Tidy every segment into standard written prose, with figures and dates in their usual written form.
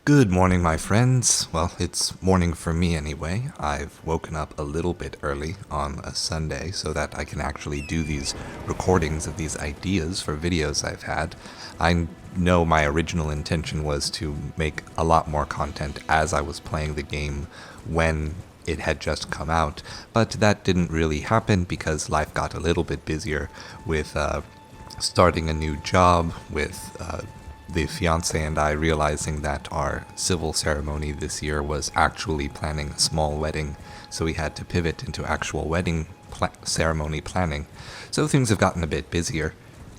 Good morning, my friends. Well, it's morning for me anyway. I've woken up a little bit early on a Sunday so that I can actually do these recordings of these ideas for videos I've had. I know my original intention was to make a lot more content as I was playing the game when it had just come out, but that didn't really happen because life got a little bit busier with starting a new job, with the fiance and I realizing that our civil ceremony this year was actually planning a small wedding, so we had to pivot into actual wedding ceremony planning. So things have gotten a bit busier.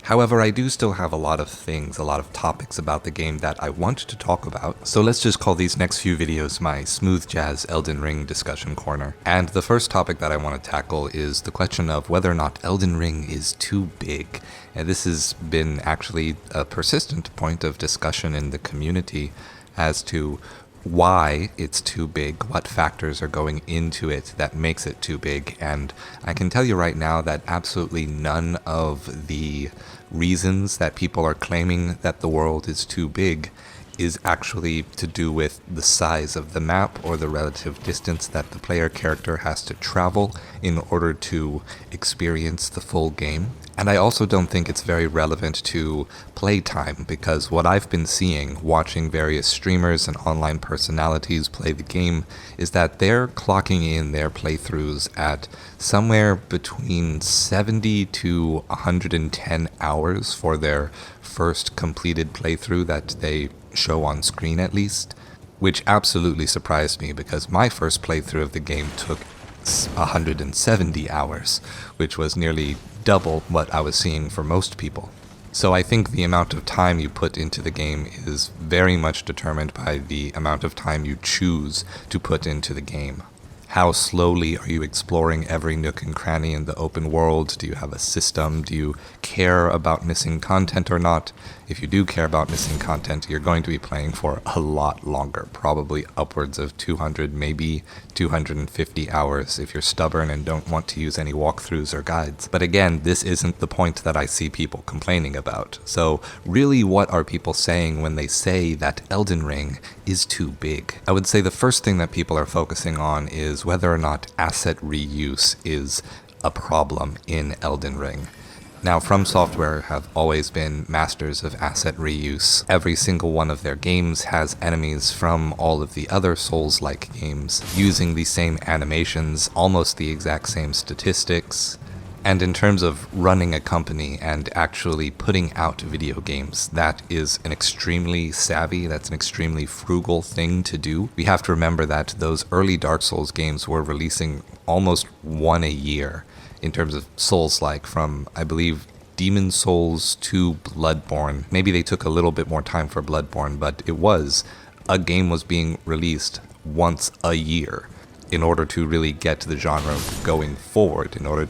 However, I do still have a lot of topics about the game that I want to talk about, so let's just call these next few videos my smooth jazz Elden Ring discussion corner. And the first topic that I want to tackle is the question of whether or not Elden Ring is too big. And this has been actually a persistent point of discussion in the community as to why it's too big, what factors are going into it that makes it too big, and I can tell you right now that absolutely none of the reasons that people are claiming that the world is too big is actually to do with the size of the map or the relative distance that the player character has to travel in order to experience the full game. And I also don't think it's very relevant to playtime, because what I've been seeing, watching various streamers and online personalities play the game, is that they're clocking in their playthroughs at somewhere between 70 to 110 hours for their first completed playthrough that they show on screen at least, which absolutely surprised me because my first playthrough of the game took 170 hours, which was nearly double what I was seeing for most people. So I think the amount of time you put into the game is very much determined by the amount of time you choose to put into the game. How slowly are you exploring every nook and cranny in the open world? Do you have a system? Do you care about missing content or not? If you do care about missing content, you're going to be playing for a lot longer, probably upwards of 200, maybe 250 hours if you're stubborn and don't want to use any walkthroughs or guides. But again, this isn't the point that I see people complaining about. So really, what are people saying when they say that Elden Ring is too big? I would say the first thing that people are focusing on is whether or not asset reuse is a problem in Elden Ring. Now, From Software have always been masters of asset reuse. Every single one of their games has enemies from all of the other Souls-like games, using the same animations, almost the exact same statistics. And in terms of running a company and actually putting out video games, that is an extremely savvy, that's an extremely frugal thing to do. We have to remember that those early Dark Souls games were releasing almost one a year in terms of Souls-like, from, I believe, Demon Souls to Bloodborne. Maybe they took a little bit more time for Bloodborne, but a game was being released once a year in order to really get the genre going forward, in order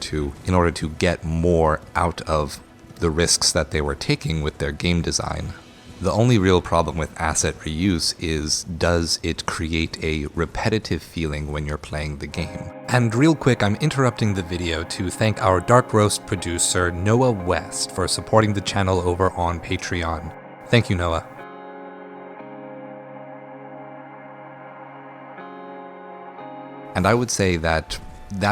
to get more out of the risks that they were taking with their game design. The only real problem with asset reuse is, does it create a repetitive feeling when you're playing the game? And real quick, I'm interrupting the video to thank our Dark Roast producer, Noah West, for supporting the channel over on Patreon. Thank you, Noah. And I would say that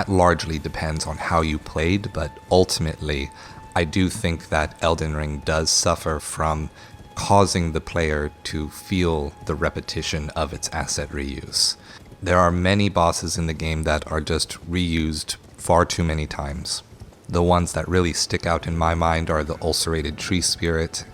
largely depends on how you played, but ultimately, I do think that Elden Ring does suffer from causing the player to feel the repetition of its asset reuse. There are many bosses in the game that are just reused far too many times. The ones that really stick out in my mind are the ulcerated tree spirit,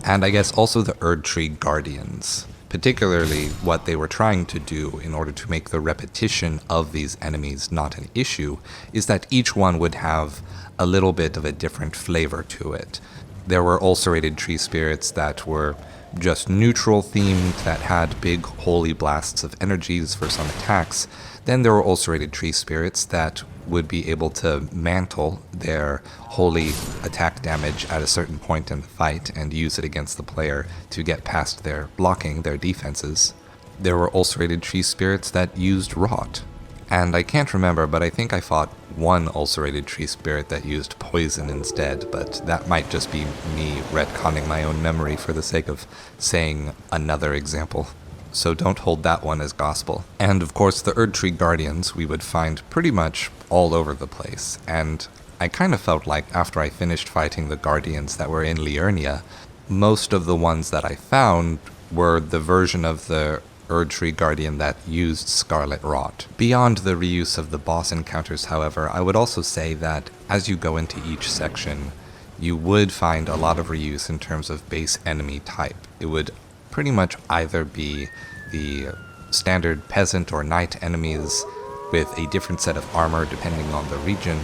and I guess also the Erd Tree Guardians. Particularly, what they were trying to do in order to make the repetition of these enemies not an issue is that each one would have a little bit of a different flavor to it. There were ulcerated tree spirits that were just neutral themed, that had big holy blasts of energies for some attacks. Then there were ulcerated tree spirits that would be able to mantle their holy attack damage at a certain point in the fight and use it against the player to get past their blocking, their defenses. There were ulcerated tree spirits that used rot. And I can't remember, but I think I fought one ulcerated tree spirit that used poison instead, but that might just be me retconning my own memory for the sake of saying another example. so don't hold that one as gospel. And of course, the Erdtree Guardians we would find pretty much all over the place, and I kind of felt like after I finished fighting the Guardians that were in Liurnia, most of the ones that I found were the version of the Erdtree Guardian that used Scarlet Rot. Beyond the reuse of the boss encounters, however, I would also say that as you go into each section, you would find a lot of reuse in terms of base enemy type. It would pretty much either be the standard peasant or knight enemies with a different set of armor depending on the region,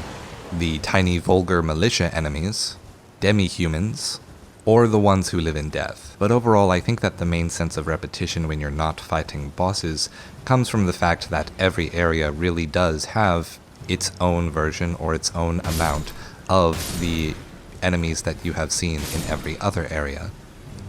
the tiny vulgar militia enemies, demi-humans, or the ones who live in death. But overall, I think that the main sense of repetition when you're not fighting bosses comes from the fact that every area really does have its own version or its own amount of the enemies that you have seen in every other area.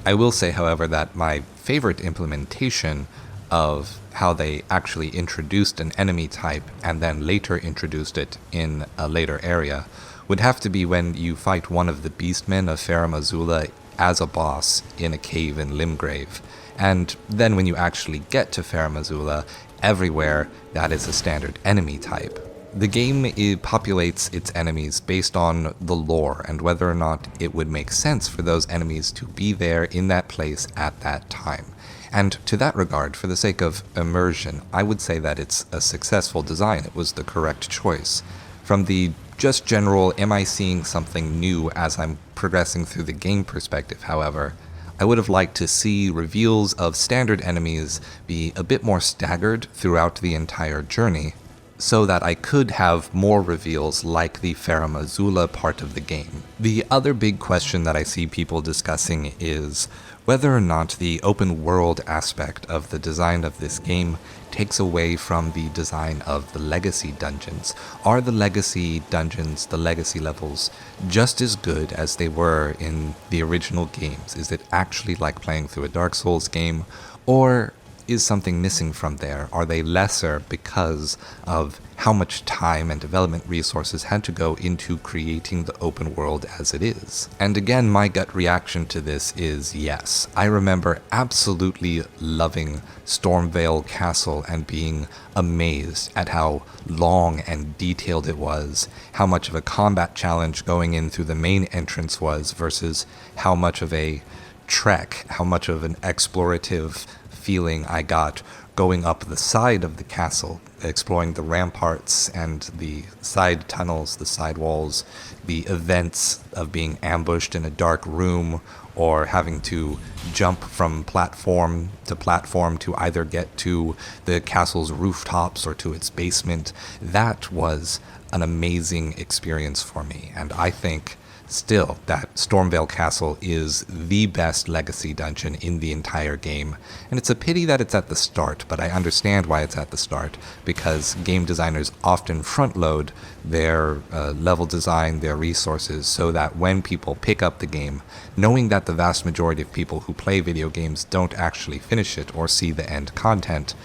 I will say, however, that my favorite implementation of how they actually introduced an enemy type and then later introduced it in a later area would have to be when you fight one of the beastmen of Farum Azula as a boss in a cave in Limgrave. And then when you actually get to Farum Azula, everywhere that is a standard enemy type. The game populates its enemies based on the lore and whether or not it would make sense for those enemies to be there in that place at that time. And to that regard, for the sake of immersion, I would say that it's a successful design. It was the correct choice. From the just general, am I seeing something new as I'm progressing through the game perspective, however, I would have liked to see reveals of standard enemies be a bit more staggered throughout the entire journey, so that I could have more reveals like the Farum Azula part of the game. The other big question that I see people discussing is whether or not the open world aspect of the design of this game takes away from the design of the legacy dungeons. Are the legacy dungeons, the legacy levels, just as good as they were in the original games? Is it actually like playing through a Dark Souls game, or is something missing from there? Are they lesser because of how much time and development resources had to go into creating the open world as it is? And again, my gut reaction to this is yes. I remember absolutely loving Stormvale Castle and being amazed at how long and detailed it was, how much of a combat challenge going in through the main entrance was versus how much of a trek, how much of an explorative feeling I got going up the side of the castle, exploring the ramparts and the side tunnels, the side walls, the events of being ambushed in a dark room or having to jump from platform to either get to the castle's rooftops or to its basement. That was an amazing experience for me, and I think still that Stormvale Castle is the best legacy dungeon in the entire game, and it's a pity that it's at the start, but I understand why it's at the start, because game designers often front-load their level design, their resources, so that when people pick up the game, knowing that the vast majority of people who play video games don't actually finish it or see the end content,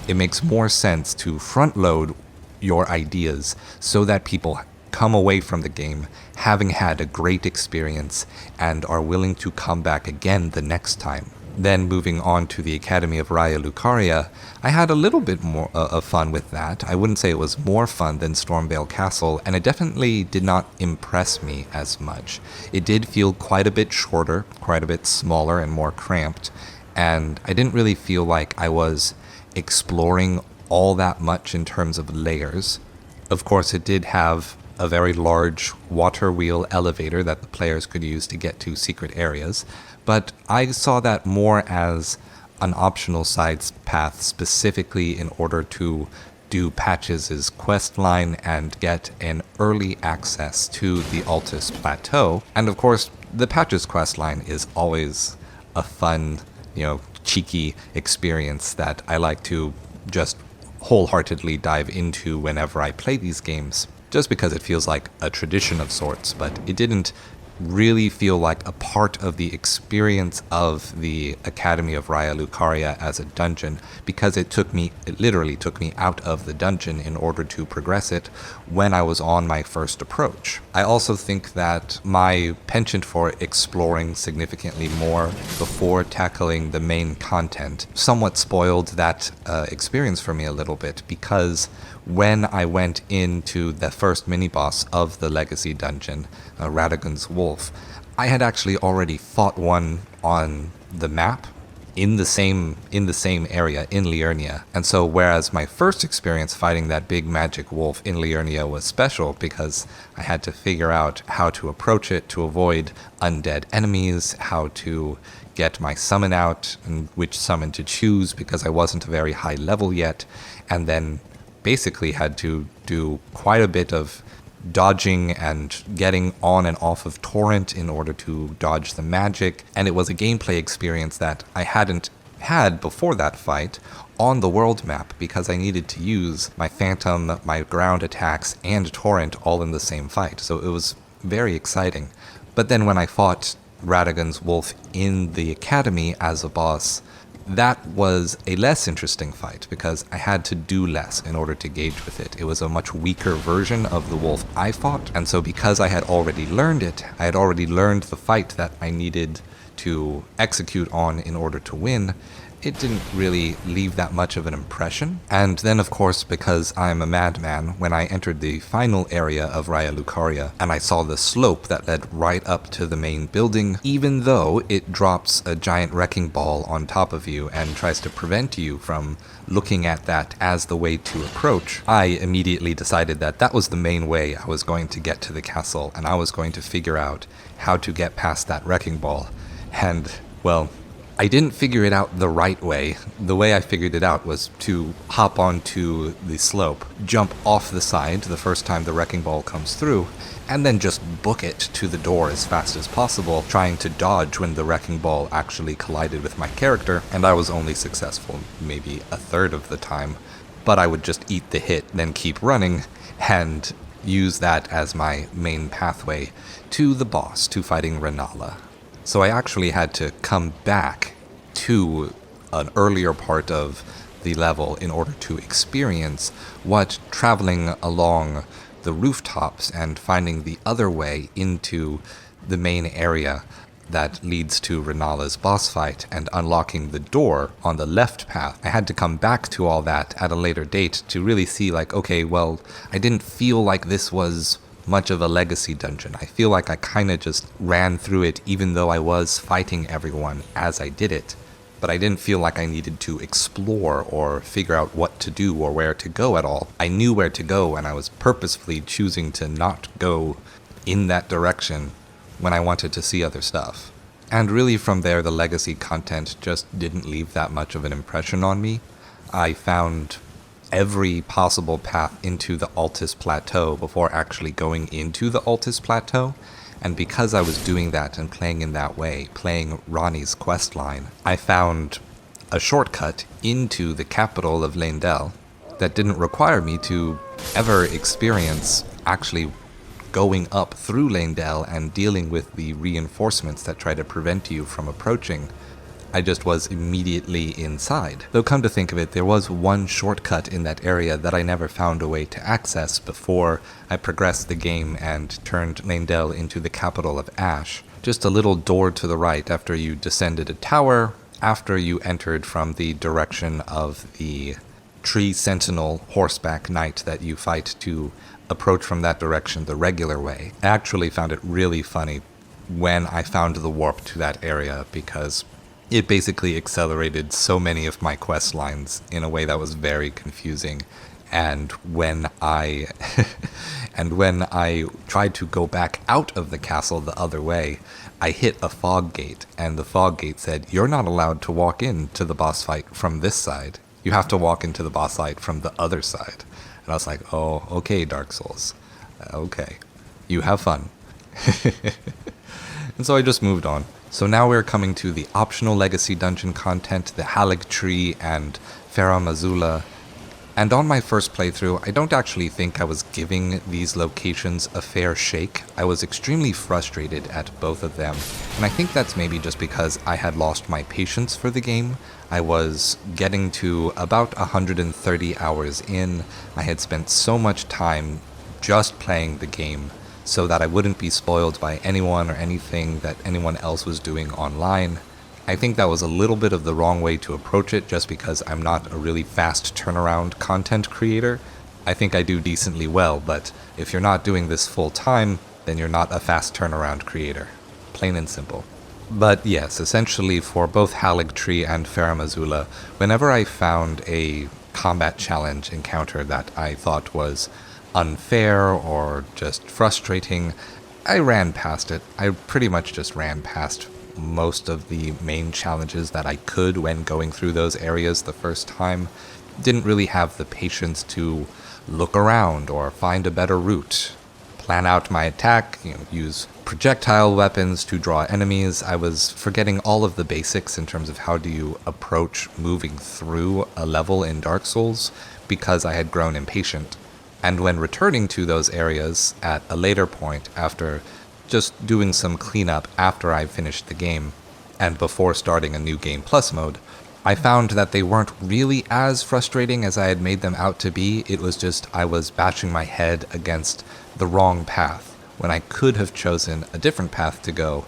it makes more sense to front-load your ideas so that people come away from the game having had a great experience and are willing to come back again the next time. Then moving on to the Academy of Raya Lucaria, I had a little bit more of fun with that. I wouldn't say it was more fun than Stormvale Castle, and it definitely did not impress me as much. It did feel quite a bit shorter, quite a bit smaller and more cramped, and I didn't really feel like I was exploring all that much in terms of layers. Of course, it did have a very large water wheel elevator that the players could use to get to secret areas, but I saw that more as an optional side path specifically in order to do Patches' quest line and get an early access to the Altus Plateau. And of course, the Patches quest line is always a fun, cheeky experience that I like to just wholeheartedly dive into whenever I play these games, just because it feels like a tradition of sorts, but it didn't really feel like a part of the experience of the Academy of Raya Lucaria as a dungeon, because it literally took me out of the dungeon in order to progress it when I was on my first approach. I also think that my penchant for exploring significantly more before tackling the main content somewhat spoiled that experience for me a little bit, because when I went into the first mini-boss of the Legacy Dungeon, Radagon's Wolf, I had actually already fought one on the map in the same area in Liurnia. And so whereas my first experience fighting that big magic wolf in Liurnia was special because I had to figure out how to approach it to avoid undead enemies, how to get my summon out and which summon to choose because I wasn't a very high level yet, and then basically had to do quite a bit of dodging and getting on and off of torrent in order to dodge the magic. And it was a gameplay experience that I hadn't had before that fight on the world map because I needed to use my phantom, my ground attacks, and torrent all in the same fight. So it was very exciting. But then when I fought Radagon's Wolf in the academy as a boss, that was a less interesting fight because I had to do less in order to gauge with it. It was a much weaker version of the wolf I fought, and so because I had already learned it, I had already learned the fight that I needed to execute on in order to win, it didn't really leave that much of an impression. And then, of course, because I'm a madman, when I entered the final area of Raya Lucaria and I saw the slope that led right up to the main building, even though it drops a giant wrecking ball on top of you and tries to prevent you from looking at that as the way to approach, I immediately decided that that was the main way I was going to get to the castle, and I was going to figure out how to get past that wrecking ball. And, well, I didn't figure it out the right way. The way I figured it out was to hop onto the slope, jump off the side the first time the wrecking ball comes through, and then just book it to the door as fast as possible, trying to dodge when the wrecking ball actually collided with my character, and I was only successful maybe a third of the time. But I would just eat the hit, then keep running, and use that as my main pathway to the boss, to fighting Renala. So I actually had to come back to an earlier part of the level in order to experience what traveling along the rooftops and finding the other way into the main area that leads to Renala's boss fight and unlocking the door on the left path. I had to come back to all that at a later date to really see, like, okay, well, I didn't feel like this was much of a legacy dungeon. I feel like I kind of just ran through it even though I was fighting everyone as I did it. But I didn't feel like I needed to explore or figure out what to do or where to go at all. I knew where to go, and I was purposefully choosing to not go in that direction when I wanted to see other stuff. And really from there, the legacy content just didn't leave that much of an impression on me. I found every possible path into the Altus Plateau before actually going into the Altus Plateau, and because I was doing that and playing in that way, playing Ronnie's questline, I found a shortcut into the capital of Leyndell that didn't require me to ever experience actually going up through Leyndell and dealing with the reinforcements that try to prevent you from approaching. I just was immediately inside. Though come to think of it, there was one shortcut in that area that I never found a way to access before I progressed the game and turned Leyndell into the capital of Ash. Just a little door to the right after you descended a tower, after you entered from the direction of the tree sentinel horseback knight that you fight to approach from that direction the regular way. I actually found it really funny when I found the warp to that area because it basically accelerated so many of my quest lines in a way that was very confusing. And when I tried to go back out of the castle the other way, I hit a fog gate, and the fog gate said, "You're not allowed to walk into the boss fight from this side. You have to walk into the boss fight from the other side." And I was like, "Oh, okay, Dark Souls. Okay. You have fun." And so I just moved on. So now we're coming to the optional legacy dungeon content, the Halig Tree and Farah Mazula And on my first playthrough, I don't actually think I was giving these locations a fair shake. I was extremely frustrated at both of them, and I think that's maybe just because I had lost my patience for the game. I was getting to about 130 hours in. I had spent so much time just playing the game so that I wouldn't be spoiled by anyone or anything that anyone else was doing online. I think that was a little bit of the wrong way to approach it just because I'm not a really fast turnaround content creator. I think I do decently well, but if you're not doing this full time, then you're not a fast turnaround creator. Plain and simple. But yes, essentially for both Haligtree and Faramazula, whenever I found a combat challenge encounter that I thought was unfair or just frustrating, I ran past it. I pretty much just ran past most of the main challenges that I could when going through those areas the first time. Didn't really have the patience to look around or find a better route, plan out my attack, use projectile weapons to draw enemies. I was forgetting all of the basics in terms of how do you approach moving through a level in Dark Souls because I had grown impatient. And when returning to those areas at a later point after just doing some cleanup after I finished the game, and before starting a new Game Plus mode, I found that they weren't really as frustrating as I had made them out to be. It was just I was bashing my head against the wrong path when I could have chosen a different path to go,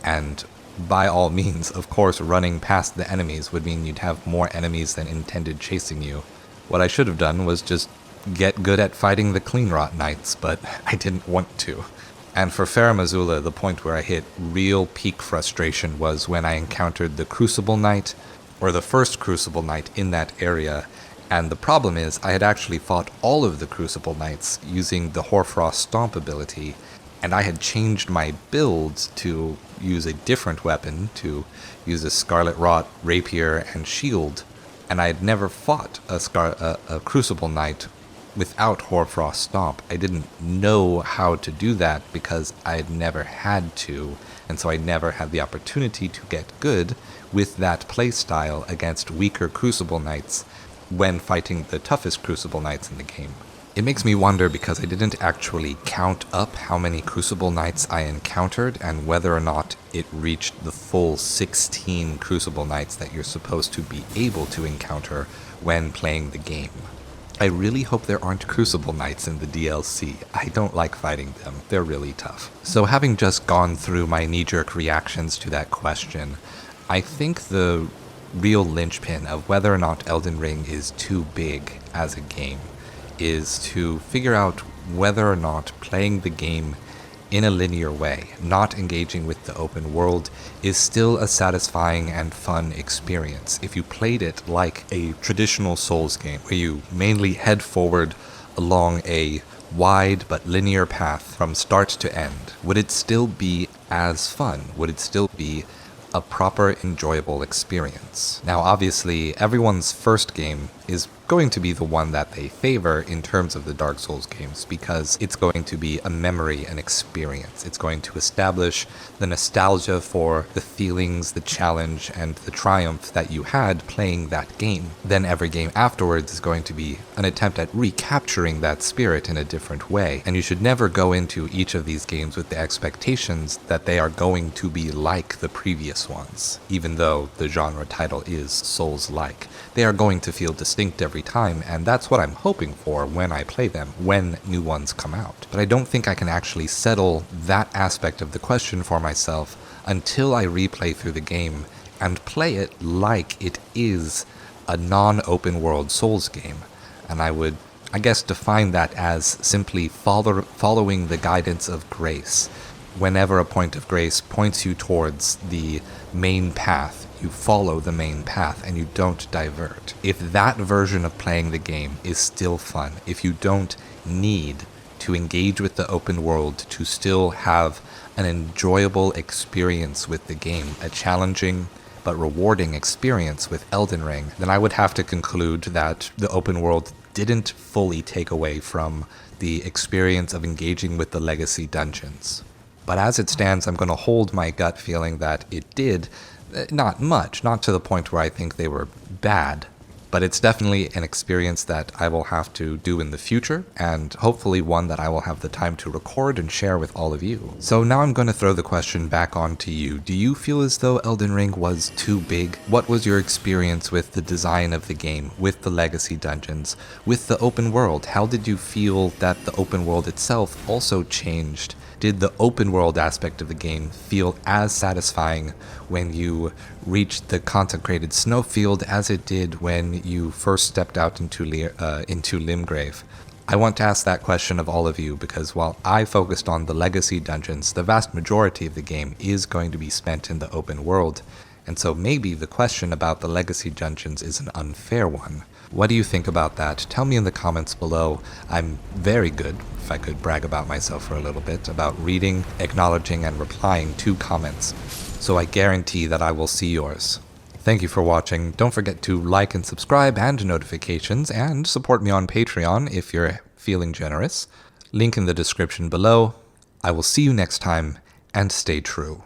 and by all means, of course, running past the enemies would mean you'd have more enemies than intended chasing you. What I should have done was just get good at fighting the Cleanrot Knights, but I didn't want to. And for Faramazula, the point where I hit real peak frustration was when I encountered the Crucible Knight, or the first Crucible Knight in that area. And the problem is, I had actually fought all of the Crucible Knights using the Hoarfrost Stomp ability, and I had changed my build to use a different weapon, to use a Scarlet Rot, Rapier, and Shield, and I had never fought a Crucible Knight without Hoarfrost Stomp. I didn't know how to do that because I had never had to, and so I never had the opportunity to get good with that playstyle against weaker Crucible Knights when fighting the toughest Crucible Knights in the game. It makes me wonder because I didn't actually count up how many Crucible Knights I encountered and whether or not it reached the full 16 Crucible Knights that you're supposed to be able to encounter when playing the game. I really hope there aren't Crucible Knights in the DLC. I don't like fighting them. They're really tough. So having just gone through my knee-jerk reactions to that question, I think the real linchpin of whether or not Elden Ring is too big as a game is to figure out whether or not playing the game in a linear way, not engaging with the open world, is still a satisfying and fun experience. If you played it like a traditional Souls game, where you mainly head forward along a wide but linear path from start to end, would it still be as fun? Would it still be a proper, enjoyable experience? Now, obviously, everyone's first game is going to be the one that they favor in terms of the Dark Souls games because it's going to be a memory and experience. It's going to establish the nostalgia for the feelings, the challenge, and the triumph that you had playing that game. Then every game afterwards is going to be an attempt at recapturing that spirit in a different way. And you should never go into each of these games with the expectations that they are going to be like the previous ones, even though the genre title is Souls-like. They are going to feel distinct every time, and that's what I'm hoping for when I play them, when new ones come out. But I don't think I can actually settle that aspect of the question for myself until I replay through the game and play it like it is a non-open world Souls game. And I would, I guess, define that as simply following the guidance of grace. Whenever a point of grace points you towards the main path, you follow the main path and you don't divert. If that version of playing the game is still fun, if you don't need to engage with the open world to still have an enjoyable experience with the game, a challenging but rewarding experience with Elden Ring, then I would have to conclude that the open world didn't fully take away from the experience of engaging with the legacy dungeons. But as it stands, I'm going to hold my gut feeling that it did. Not much, not to the point where I think they were bad, But it's definitely an experience that I will have to do in the future, and hopefully one that I will have the time to record and share with all of you. So now I'm going to throw the question back on to you. Do you feel as though Elden Ring was too big? What was your experience with the design of the game, with the legacy dungeons, with the open world? How did you feel that the open world itself also changed? Did the open world aspect of the game feel as satisfying when you reached the consecrated snowfield as it did when you first stepped out into Limgrave? I want to ask that question of all of you because while I focused on the legacy dungeons, the vast majority of the game is going to be spent in the open world. And so maybe the question about the legacy dungeons is an unfair one. What do you think about that? Tell me in the comments below. I'm very good, if I could brag about myself for a little bit, about reading, acknowledging, and replying to comments. So I guarantee that I will see yours. Thank you for watching. Don't forget to like and subscribe and notifications, and support me on Patreon if you're feeling generous. Link in the description below. I will see you next time, and stay true.